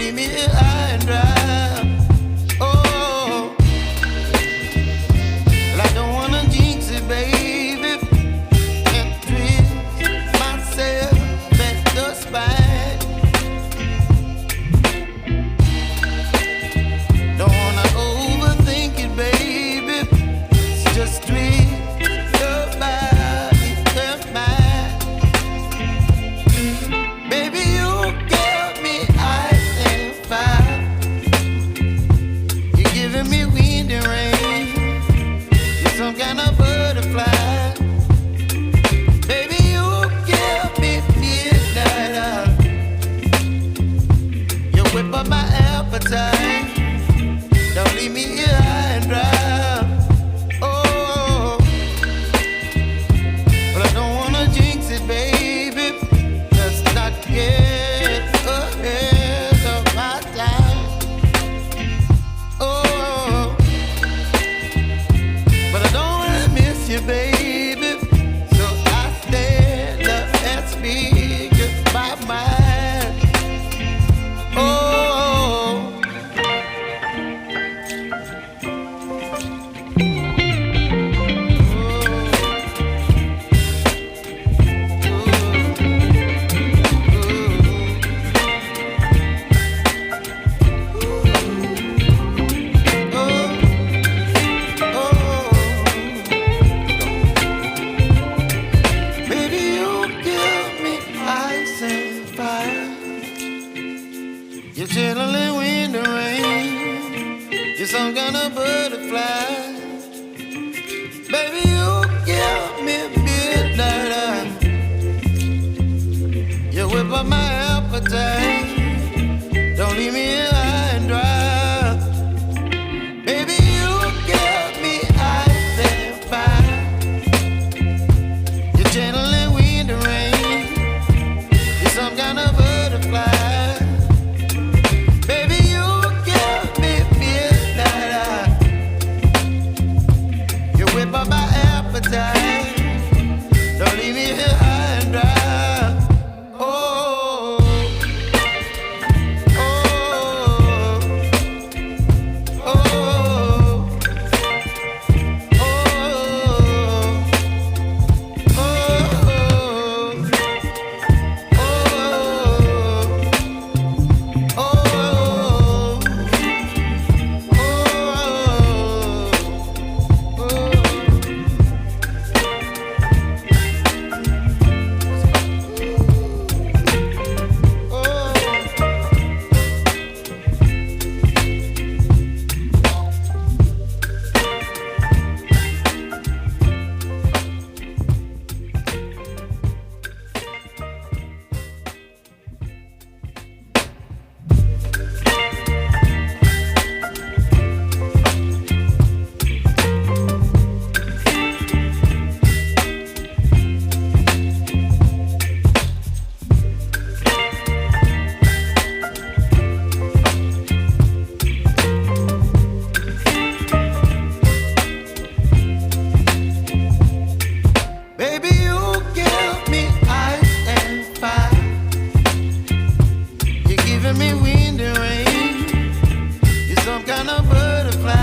leave me here high and dry. Oh, well, I don't wanna jinx it, baby, and twist myself at the spine. Don't wanna overthink it, baby. It's just twist your body and mine. Baby, you give me ice and fire. You're giving me wind and rain. You're some kind of butterfly. Baby, you give me midnight oil. You whip up my appetite. Don't leave me here high and dry. Oh, but I don't wanna jinx it, baby. Let's not get ahead of my time. Oh, but I don't wanna miss you, baby. So I stand up and speak my mind. Oh. Baby, you give me ice and fire. You're chilling wind and rain. You're some kind of butterfly. Baby, you give me midnight oil. You whip up my appetite. Don't leave me here high and dry. Baby, you give me ice and fire. You're channeling wind and rain. You're some kind of butterfly. Baby, you give me midnight oil. You whip up my appetite. Don't leave me here high and dry. Oh, oh, oh, oh, baby, you give me ice and fire. You're giving me wind and rain. You're some kind of butterfly.